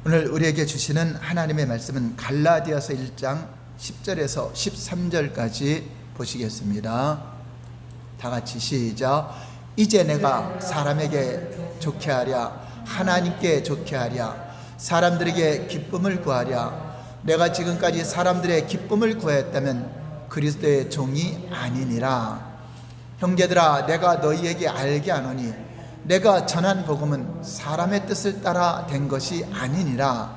오늘 우리에게 주시는 하나님의 말씀은 갈라디아서 1장 10절에서 13절까지 보시겠습니다. 다 같이 시작. 이제 내가 사람에게 좋게 하랴 하나님께 좋게 하랴 사람들에게 기쁨을 구하랴. 내가 지금까지 사람들의 기쁨을 구하였다면 그리스도의 종이 아니니라. 형제들아, 내가 너희에게 알게 하노니 내가 전한 복음은 사람의 뜻을 따라 된 것이 아니니라.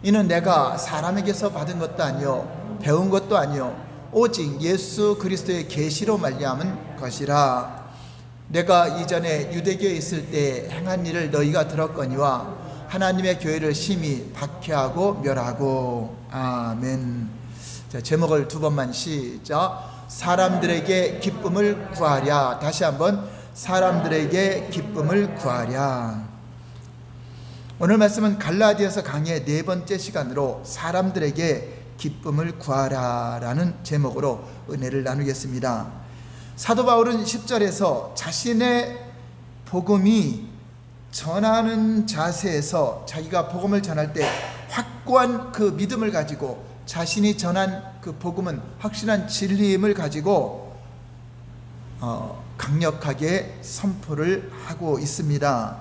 이는 내가 사람에게서 받은 것도 아니요 배운 것도 아니요 오직 예수 그리스도의 계시로 말미암은 것이라. 내가 이전에 유대교에 있을 때 행한 일을 너희가 들었거니와 하나님의 교회를 심히 박해하고 멸하고. 아멘. 자, 제목을 두 번만 시작. 사람들에게 기쁨을 구하랴. 다시 한번, 사람들에게 기쁨을 구하랴. 오늘 말씀은 갈라디아서 강의 네 번째 시간으로 사람들에게 기쁨을 구하라 라는 제목으로 은혜를 나누겠습니다. 사도 바울은 10절에서 자신의 복음이 전하는 자세에서 자기가 복음을 전할 때 확고한 그 믿음을 가지고 자신이 전한 그 복음은 확실한 진리임을 가지고 강력하게 선포를 하고 있습니다.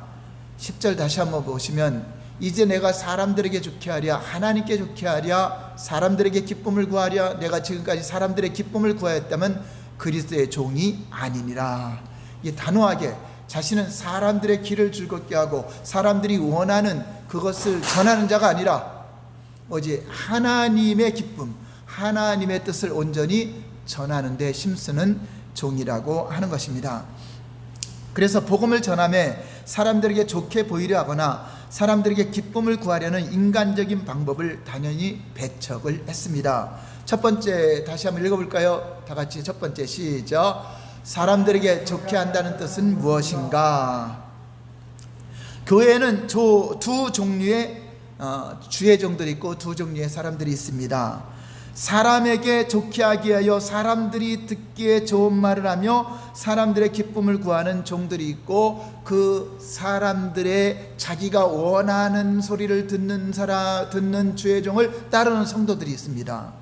10절 다시 한번 보시면, 이제 내가 사람들에게 좋게 하랴 하나님께 좋게 하랴 사람들에게 기쁨을 구하랴. 내가 지금까지 사람들의 기쁨을 구하였다면 그리스도의 종이 아니니라. 이 단호하게 자신은 사람들의 길을 즐겁게 하고 사람들이 원하는 그것을 전하는 자가 아니라 오직 하나님의 기쁨, 하나님의 뜻을 온전히 전하는 데 힘쓰는 종이라고 하는 것입니다. 그래서 복음을 전함에 사람들에게 좋게 보이려 하거나 사람들에게 기쁨을 구하려는 인간적인 방법을 당연히 배척을 했습니다. 첫 번째 다시 한번 읽어볼까요? 다 같이 첫 번째 시작. 사람들에게 좋게 한다는 뜻은 무엇인가? 교회에는 두 종류의 주의종들이 있고 두 종류의 사람들이 있습니다. 사람에게 좋게 하기 위하여 사람들이 듣기에 좋은 말을 하며 사람들의 기쁨을 구하는 종들이 있고, 그 사람들의 자기가 원하는 소리를 듣는 주의 종을 따르는 성도들이 있습니다.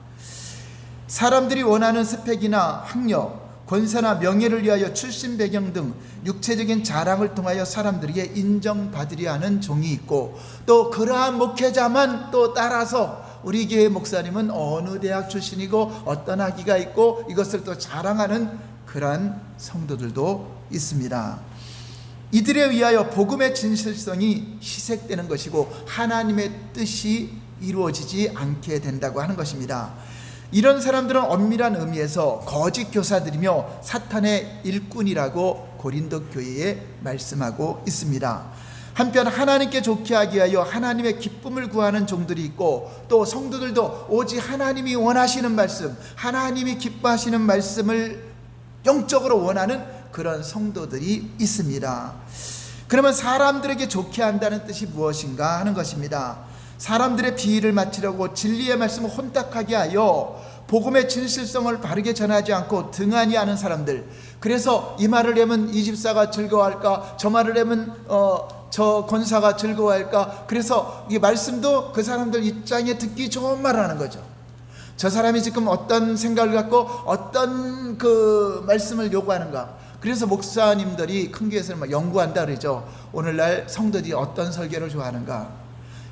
사람들이 원하는 스펙이나 학력, 권세나 명예를 위하여 출신 배경 등 육체적인 자랑을 통하여 사람들에게 인정받으려 하는 종이 있고, 또 그러한 목회자만 또 따라서 우리 교회 목사님은 어느 대학 출신이고 어떤 학위가 있고 이것을 또 자랑하는 그러한 성도들도 있습니다. 이들에 의하여 복음의 진실성이 희색되는 것이고 하나님의 뜻이 이루어지지 않게 된다고 하는 것입니다. 이런 사람들은 엄밀한 의미에서 거짓 교사들이며 사탄의 일꾼이라고 고린도 교회에 말씀하고 있습니다. 한편 하나님께 좋게 하기 위하여 하나님의 기쁨을 구하는 종들이 있고, 또 성도들도 오직 하나님이 원하시는 말씀, 하나님이 기뻐하시는 말씀을 영적으로 원하는 그런 성도들이 있습니다. 그러면 사람들에게 좋게 한다는 뜻이 무엇인가 하는 것입니다. 사람들의 비위를 맞추려고 진리의 말씀을 혼탁하게 하여 복음의 진실성을 바르게 전하지 않고 등한히 하는 사람들, 그래서 이 말을 하면 이 집사가 즐거워할까, 저 말을 하면 저 권사가 즐거워할까, 그래서 이 말씀도 그 사람들 입장에 듣기 좋은 말을 하는 거죠. 저 사람이 지금 어떤 생각을 갖고 어떤 그 말씀을 요구하는가. 그래서 목사님들이 큰 교회에서는 막 연구한다 그러죠. 오늘날 성도들이 어떤 설교를 좋아하는가,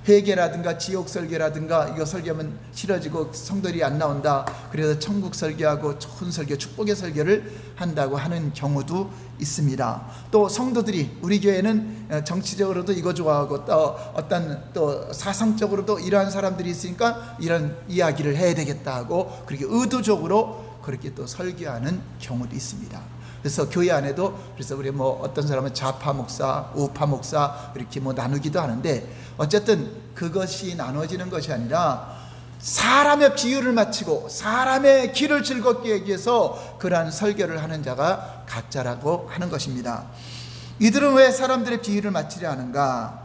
회개라든가 지옥 설교라든가, 이거 설교하면 싫어지고 성도들이 안 나온다, 그래서 천국 설교하고 좋은 설교, 축복의 설교를 한다고 하는 경우도 있습니다. 또 성도들이, 우리 교회는 정치적으로도 이거 좋아하고 또 어떤 또 사상적으로도 이러한 사람들이 있으니까 이런 이야기를 해야 되겠다 하고 그렇게 의도적으로 그렇게 또 설교하는 경우도 있습니다. 그래서 교회 안에도, 그래서 우리 뭐 어떤 사람은 좌파 목사, 우파 목사 이렇게 뭐 나누기도 하는데, 어쨌든 그것이 나눠지는 것이 아니라 사람의 비유를 맞추고 사람의 길을 즐겁게 하기 위해서 그러한 설교를 하는 자가 가짜라고 하는 것입니다. 이들은 왜 사람들의 비유를 맞추려 하는가?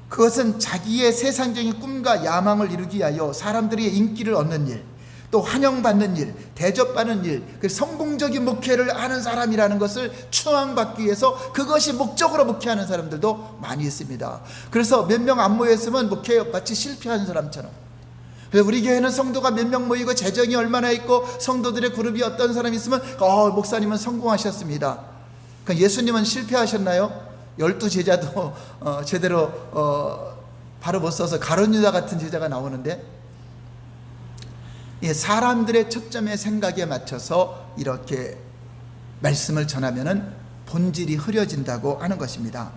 그것은 자기의 세상적인 꿈과 야망을 이루기 위하여 사람들의 인기를 얻는 일, 또 환영받는 일, 대접받는 일, 그 성공적인 목회를 하는 사람이라는 것을 추앙받기 위해서 그것이 목적으로 목회하는 사람들도 많이 있습니다. 그래서 몇 명 안 모였으면 목회 마치 실패한 사람처럼. 그래서 우리 교회는 성도가 몇 명 모이고 재정이 얼마나 있고 성도들의 그룹이 어떤 사람이 있으면 목사님은 성공하셨습니다. 그러니까 예수님은 실패하셨나요? 12제자도 제대로 바로 못 써서 가룟 유다 같은 제자가 나오는데, 사람들의 초점의 생각에 맞춰서 이렇게 말씀을 전하면은 본질이 흐려진다고 하는 것입니다.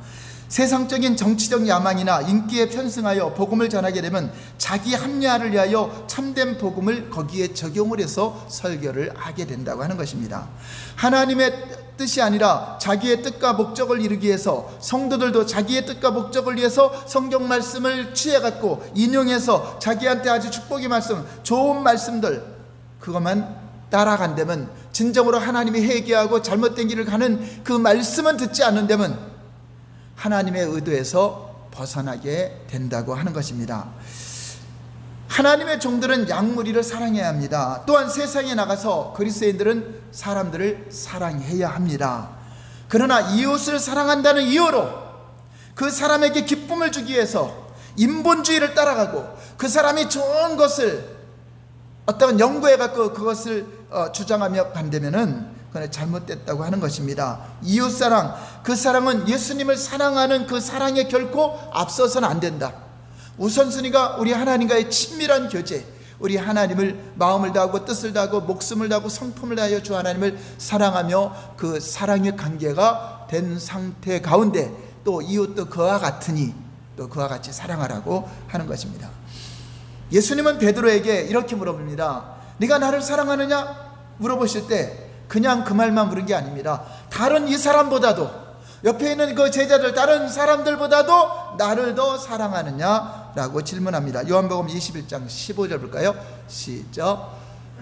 세상적인 정치적 야망이나 인기에 편승하여 복음을 전하게 되면 자기 합리화를 위하여 참된 복음을 거기에 적용을 해서 설교를 하게 된다고 하는 것입니다. 하나님의 뜻이 아니라 자기의 뜻과 목적을 이루기 위해서 성도들도 자기의 뜻과 목적을 위해서 성경 말씀을 취해갖고 인용해서 자기한테 아주 축복의 말씀, 좋은 말씀들, 그것만 따라간다면, 진정으로 하나님이 회개하고 잘못된 길을 가는 그 말씀은 듣지 않는다면 하나님의 의도에서 벗어나게 된다고 하는 것입니다. 하나님의 종들은 양무리를 사랑해야 합니다. 또한 세상에 나가서 그리스도인들은 사람들을 사랑해야 합니다. 그러나 이웃을 사랑한다는 이유로 그 사람에게 기쁨을 주기 위해서 인본주의를 따라가고 그 사람이 좋은 것을 어떤 연구해 갖고 그것을 주장하며 간다면은 그건 잘못됐다고 하는 것입니다. 이웃사랑, 그 사랑은 예수님을 사랑하는 그 사랑에 결코 앞서서는 안 된다. 우선순위가 우리 하나님과의 친밀한 교제, 우리 하나님을 마음을 다하고 뜻을 다하고 목숨을 다하고 성품을 다하여 주 하나님을 사랑하며 그 사랑의 관계가 된 상태 가운데 또 이웃도 그와 같으니 또 그와 같이 사랑하라고 하는 것입니다. 예수님은 베드로에게 이렇게 물어봅니다. 네가 나를 사랑하느냐? 물어보실 때 그냥 그 말만 물은 게 아닙니다. 다른 이 사람보다도, 옆에 있는 그 제자들 다른 사람들보다도 나를 더 사랑하느냐라고 질문합니다. 요한복음 21장 15절 볼까요? 시작.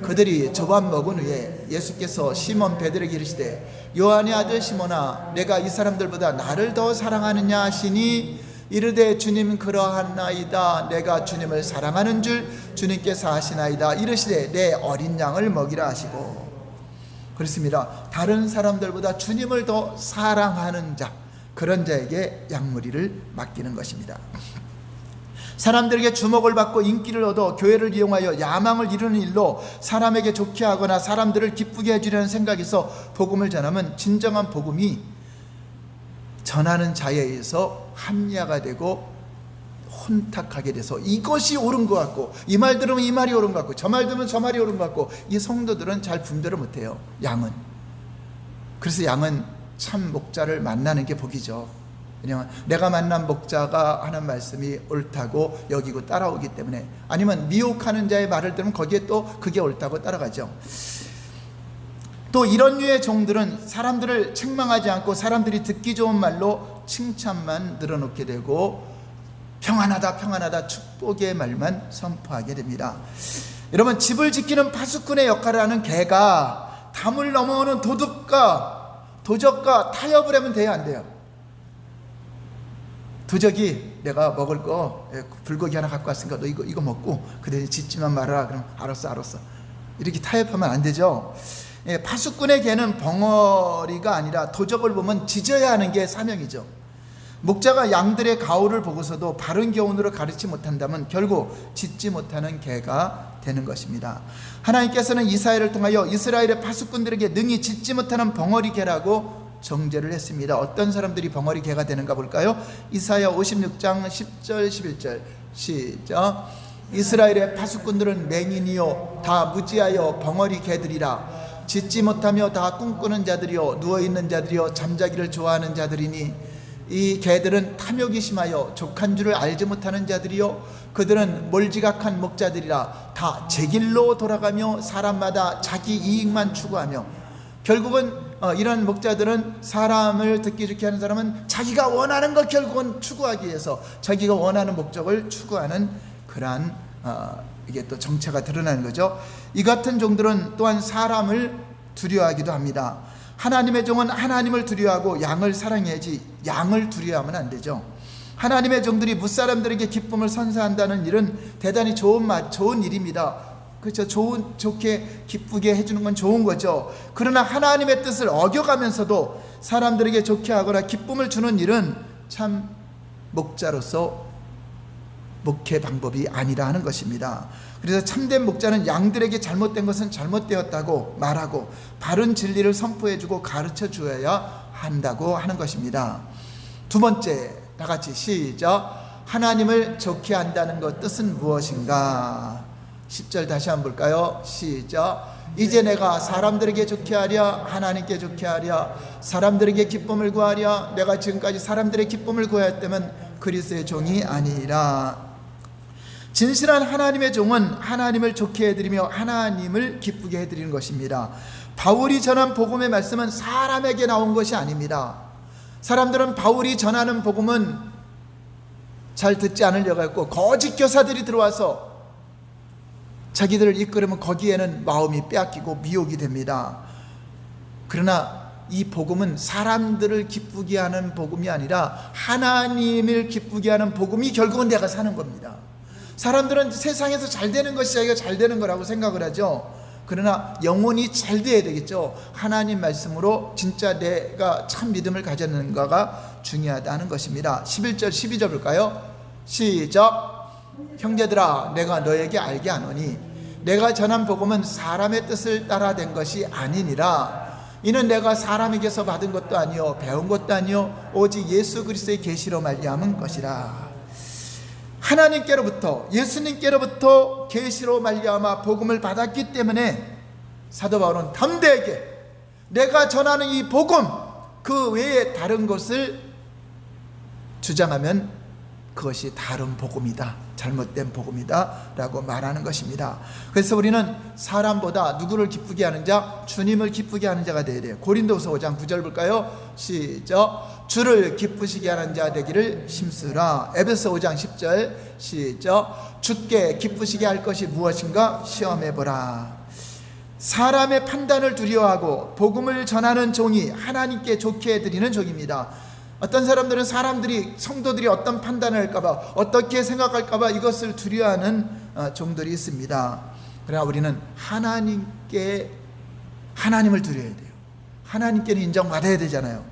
그들이 저밥 먹은 후에 예수께서 시몬 베드로에게 이르시되 요한의 아들 시몬아, 내가 이 사람들보다 나를 더 사랑하느냐 하시니 이르되 주님 그러하나이다. 내가 주님을 사랑하는 줄 주님께서 아시나이다. 이르시되 내 어린 양을 먹이라 하시고. 그렇습니다. 다른 사람들보다 주님을 더 사랑하는 자, 그런 자에게 양무리를 맡기는 것입니다. 사람들에게 주목을 받고 인기를 얻어 교회를 이용하여 야망을 이루는 일로 사람에게 좋게 하거나 사람들을 기쁘게 해주려는 생각에서 복음을 전하면 진정한 복음이 전하는 자에 의해서 합리화가 되고 혼탁하게 돼서 이것이 옳은 것 같고, 이 말 들으면 이 말이 옳은 것 같고, 저 말 들으면 저 말이 옳은 것 같고, 이 성도들은 잘 분별을 못해요. 양은. 그래서 양은 참 목자를 만나는 게 복이죠. 왜냐하면 내가 만난 목자가 하는 말씀이 옳다고 여기고 따라오기 때문에, 아니면 미혹하는 자의 말을 들으면 거기에 또 그게 옳다고 따라가죠. 또 이런 류의 종들은 사람들을 책망하지 않고 사람들이 듣기 좋은 말로 칭찬만 늘어놓게 되고 평안하다 평안하다 축복의 말만 선포하게 됩니다. 여러분, 집을 지키는 파수꾼의 역할을 하는 개가 담을 넘어오는 도적과 타협을 하면 돼요, 안 돼요? 도적이 내가 먹을 거 불고기 하나 갖고 왔으니까 너 이거 먹고 그대로 짖지만 말아라. 그럼 알았어 이렇게 타협하면 안 되죠. 파수꾼의 개는 벙어리가 아니라 도적을 보면 짖어야 하는 게 사명이죠. 목자가 양들의 가호를 보고서도 바른 교훈으로 가르치지 못한다면 결국 짖지 못하는 개가 되는 것입니다. 하나님께서는 이사야를 통하여 이스라엘의 파수꾼들에게 능히 짖지 못하는 벙어리 개라고 정죄를 했습니다. 어떤 사람들이 벙어리 개가 되는가 볼까요? 이사야 56장 10절 11절 시작. 이스라엘의 파수꾼들은 맹인이요 다 무지하여 벙어리 개들이라. 짖지 못하며 다 꿈꾸는 자들이요 누워있는 자들이요 잠자기를 좋아하는 자들이니 이 개들은 탐욕이 심하여 족한 줄을 알지 못하는 자들이요 그들은 몰지각한 목자들이라. 다 제 길로 돌아가며 사람마다 자기 이익만 추구하며. 결국은 이런 목자들은 사람을 듣기 좋게 하는 사람은 자기가 원하는 것 결국은 추구하기 위해서 자기가 원하는 목적을 추구하는 그러한 이게 또 정체가 드러나는 거죠. 이 같은 종들은 또한 사람을 두려워하기도 합니다. 하나님의 종은 하나님을 두려워하고 양을 사랑해야지 양을 두려워하면 안 되죠. 하나님의 종들이 무사람들에게 기쁨을 선사한다는 일은 대단히 좋은 일입니다. 그렇죠. 좋게 기쁘게 해주는 건 좋은 거죠. 그러나 하나님의 뜻을 어겨가면서도 사람들에게 좋게 하거나 기쁨을 주는 일은 참 목자로서 목회 방법이 아니라 하는 것입니다. 그래서 참된 목자는 양들에게 잘못된 것은 잘못되었다고 말하고 바른 진리를 선포해주고 가르쳐 주어야 한다고 하는 것입니다. 두 번째, 다 같이 시작. 하나님을 좋게 한다는 것 뜻은 무엇인가? 10절 다시 한번 볼까요? 시작. 이제 내가 사람들에게 좋게 하랴 하나님께 좋게 하랴 사람들에게 기쁨을 구하랴. 내가 지금까지 사람들의 기쁨을 구하였다면 그리스도의 종이 아니라. 진실한 하나님의 종은 하나님을 좋게 해드리며 하나님을 기쁘게 해드리는 것입니다. 바울이 전한 복음의 말씀은 사람에게 나온 것이 아닙니다. 사람들은 바울이 전하는 복음은 잘 듣지 않으려고 했고 거짓 교사들이 들어와서 자기들을 이끌으면 거기에는 마음이 빼앗기고 미혹이 됩니다. 그러나 이 복음은 사람들을 기쁘게 하는 복음이 아니라 하나님을 기쁘게 하는 복음이 결국은 내가 사는 겁니다. 사람들은 세상에서 잘 되는 것이 자기가 잘 되는 거라고 생각을 하죠. 그러나 영혼이 잘 돼야 되겠죠. 하나님 말씀으로 진짜 내가 참 믿음을 가졌는가가 중요하다는 것입니다. 11절 12절 볼까요? 시작. 형제들아 내가 너에게 알게 하노니 내가 전한 복음은 사람의 뜻을 따라 된 것이 아니니라. 이는 내가 사람에게서 받은 것도 아니요 배운 것도 아니요 오직 예수 그리스도의 계시로 말미암은 것이라. 하나님께로부터 예수님께로부터 계시로 말미암아 복음을 받았기 때문에 사도 바울은 담대하게 내가 전하는 이 복음 그 외에 다른 것을 주장하면 그것이 다른 복음이다, 잘못된 복음이다 라고 말하는 것입니다. 그래서 우리는 사람보다 누구를 기쁘게 하는 자, 주님을 기쁘게 하는 자가 되어야 돼요. 고린도후서 5장 9절 볼까요? 시작. 주를 기쁘시게 하는 자 되기를 힘쓰라. 에베소 5장 10절 시작. 주께 기쁘시게 할 것이 무엇인가 시험해보라. 사람의 판단을 두려워하고 복음을 전하는 종이 하나님께 좋게 해드리는 종입니다. 어떤 사람들은 사람들이 성도들이 어떤 판단을 할까봐 어떻게 생각할까봐 이것을 두려워하는 종들이 있습니다. 그러나 우리는 하나님을 두려워야 돼요. 하나님께는 인정받아야 되잖아요.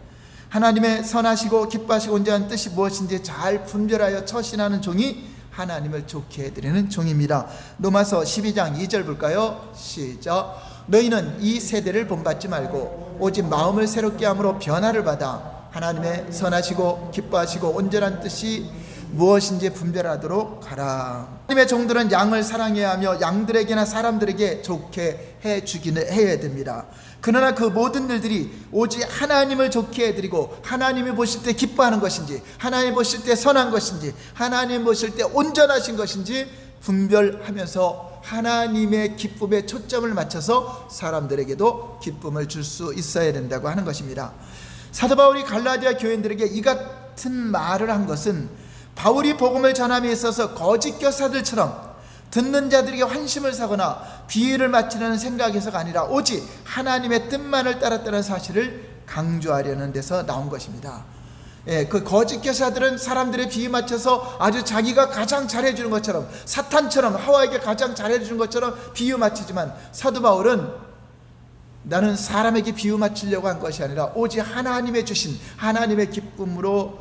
하나님의 선하시고 기뻐하시고 온전한 뜻이 무엇인지 잘 분별하여 처신하는 종이 하나님을 좋게 해드리는 종입니다. 로마서 12장 2절 볼까요? 시작. 너희는 이 세대를 본받지 말고 오직 마음을 새롭게 함으로 변화를 받아 하나님의 선하시고 기뻐하시고 온전한 뜻이 무엇인지 분별하도록 하라. 하나님의 종들은 양을 사랑해야 하며 양들에게나 사람들에게 좋게 해주기는 해야 됩니다. 그러나 그 모든 일들이 오직 하나님을 좋게 해드리고 하나님이 보실 때 기뻐하는 것인지 하나님이 보실 때 선한 것인지 하나님이 보실 때 온전하신 것인지 분별하면서 하나님의 기쁨에 초점을 맞춰서 사람들에게도 기쁨을 줄 수 있어야 된다고 하는 것입니다. 사도 바울이 갈라디아 교인들에게 이 같은 말을 한 것은 바울이 복음을 전함에 있어서 거짓 교사들처럼 듣는 자들에게 환심을 사거나 비유를 맞추려는 생각에서가 아니라 오직 하나님의 뜻만을 따랐다는 사실을 강조하려는 데서 나온 것입니다. 그 거짓 교사들은 사람들의 비유 맞춰서 아주 자기가 가장 잘해주는 것처럼 사탄처럼 하와에게 가장 잘해주는 것처럼 비유 맞추지만 사도 바울은 나는 사람에게 비유 맞추려고 한 것이 아니라 오직 하나님의 주신 하나님의 기쁨으로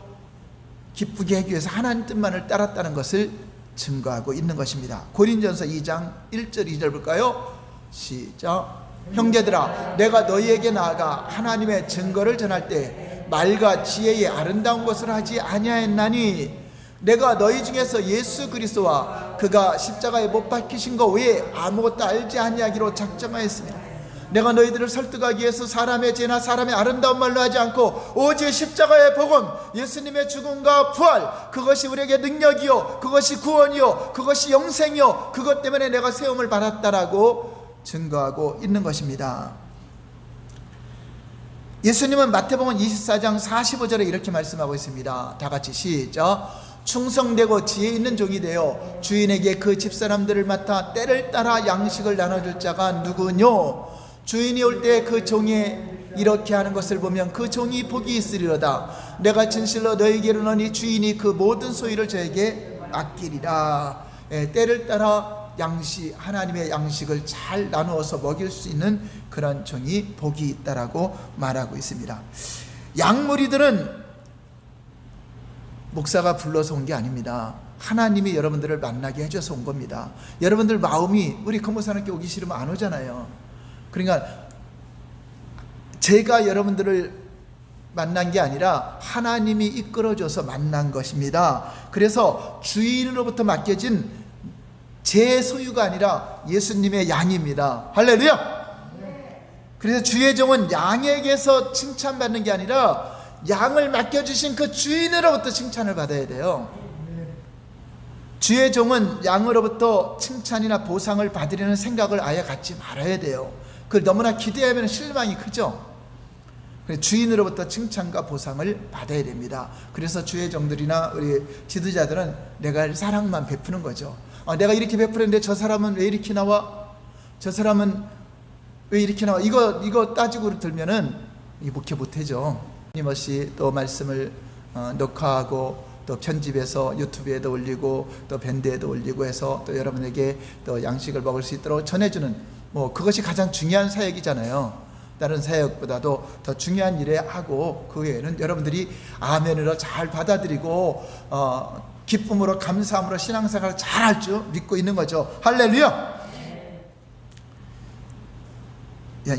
기쁘게 하기 위해서 하나님 뜻만을 따랐다는 것을 증거하고 있는 것입니다. 고린전서 2장 1절 2절 볼까요? 시작. 형제들아 내가 너희에게 나아가 하나님의 증거를 전할 때 말과 지혜의 아름다운 것을 하지 아니하였나니 내가 너희 중에서 예수 그리스도와 그가 십자가에 못 박히신 것 외에 아무것도 알지 아니하기로 작정하였습니다. 내가 너희들을 설득하기 위해서 사람의 지혜나 사람의 아름다운 말로 하지 않고 오직 십자가의 복음 예수님의 죽음과 부활 그것이 우리에게 능력이요 그것이 구원이요 그것이 영생이요 그것 때문에 내가 세움을 받았다라고 증거하고 있는 것입니다. 예수님은 마태복음 24장 45절에 이렇게 말씀하고 있습니다. 다 같이 시작. 충성되고 지혜 있는 종이 되어 주인에게 그 집사람들을 맡아 때를 따라 양식을 나눠줄 자가 누구뇨? 주인이 올 때 그 종이 이렇게 하는 것을 보면 그 종이 복이 있으리로다. 내가 진실로 너희에게 이르노니 주인이 그 모든 소유를 저에게 맡기리라. 때를 따라 하나님의 양식을 잘 나누어서 먹일 수 있는 그런 종이 복이 있다라고 말하고 있습니다. 양무리들은 목사가 불러서 온 게 아닙니다. 하나님이 여러분들을 만나게 해줘서 온 겁니다. 여러분들 마음이 우리 근무사님께 오기 싫으면 안 오잖아요. 그러니까 제가 여러분들을 만난 게 아니라 하나님이 이끌어줘서 만난 것입니다. 그래서 주인으로부터 맡겨진 제 소유가 아니라 예수님의 양입니다. 할렐루야. 그래서 주의 종은 양에게서 칭찬받는 게 아니라 양을 맡겨주신 그 주인으로부터 칭찬을 받아야 돼요. 주의 종은 양으로부터 칭찬이나 보상을 받으려는 생각을 아예 갖지 말아야 돼요. 그걸 너무나 기대하면 실망이 크죠. 주인으로부터 칭찬과 보상을 받아야 됩니다. 그래서 주의 종들이나 우리 지도자들은 내가 사랑만 베푸는 거죠. 내가 이렇게 베푸는데 저 사람은 왜 이렇게 나와? 저 사람은 왜 이렇게 나와? 이거 따지고 들면은 목회 못하죠. 끊임없이 또 말씀을 녹화하고 또 편집해서 유튜브에도 올리고 또 밴드에도 올리고 해서 또 여러분에게 또 양식을 먹을 수 있도록 전해주는 그것이 가장 중요한 사역이잖아요. 다른 사역보다도 더 중요한 일에 하고 그 외에는 여러분들이 아멘으로 잘 받아들이고 기쁨으로 감사함으로 신앙생활을 잘할 줄 믿고 있는 거죠. 할렐루야.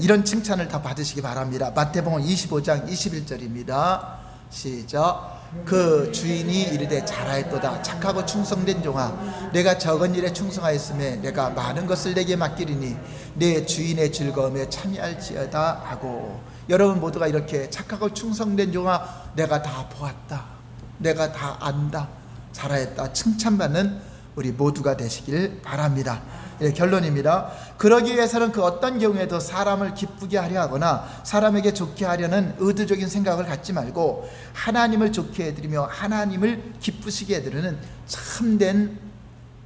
이런 칭찬을 다 받으시기 바랍니다. 마태복음 25장 21절입니다. 시작. 그 주인이 이르되 잘하였도다 착하고 충성된 종아 내가 적은 일에 충성하였음에 내가 많은 것을 내게 맡기리니 내 주인의 즐거움에 참여할지어다 하고, 여러분 모두가 이렇게 착하고 충성된 종아 내가 다 보았다, 내가 다 안다, 잘하였다 칭찬받는 우리 모두가 되시길 바랍니다. 결론입니다. 그러기 위해서는 그 어떤 경우에도 사람을 기쁘게 하려 하거나 사람에게 좋게 하려는 의도적인 생각을 갖지 말고 하나님을 좋게 해드리며 하나님을 기쁘시게 해드리는 참된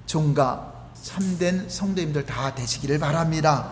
종과 참된 성도님들 다 되시기를 바랍니다.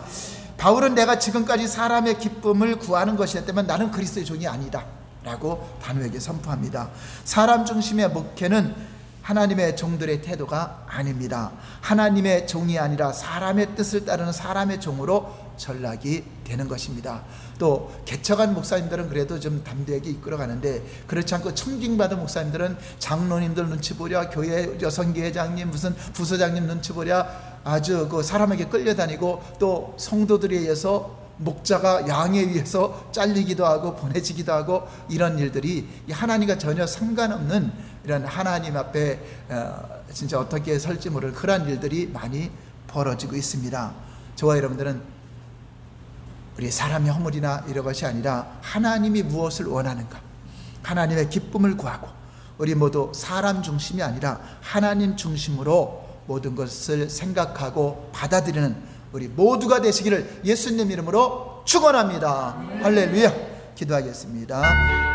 바울은 내가 지금까지 사람의 기쁨을 구하는 것이었다면 나는 그리스도의 종이 아니다 라고 단호하게 선포합니다. 사람 중심의 목회는 하나님의 종들의 태도가 아닙니다. 하나님의 종이 아니라 사람의 뜻을 따르는 사람의 종으로 전락이 되는 것입니다. 또 개척한 목사님들은 그래도 좀 담대하게 이끌어가는데 그렇지 않고 청징받은 목사님들은 장로님들 눈치 보랴, 교회 여성교회장님 무슨 부서장님 눈치 보랴 아주 그 사람에게 끌려다니고 또 성도들에 의해서 목자가 양에 의해서 잘리기도 하고 보내지기도 하고 이런 일들이 하나님과 전혀 상관없는 이런 하나님 앞에 진짜 어떻게 설지 모르는 그런 일들이 많이 벌어지고 있습니다. 저와 여러분들은 우리 사람의 허물이나 이런 것이 아니라 하나님이 무엇을 원하는가, 하나님의 기쁨을 구하고 우리 모두 사람 중심이 아니라 하나님 중심으로 모든 것을 생각하고 받아들이는 우리 모두가 되시기를 예수님 이름으로 축원합니다. 할렐루야. 기도하겠습니다.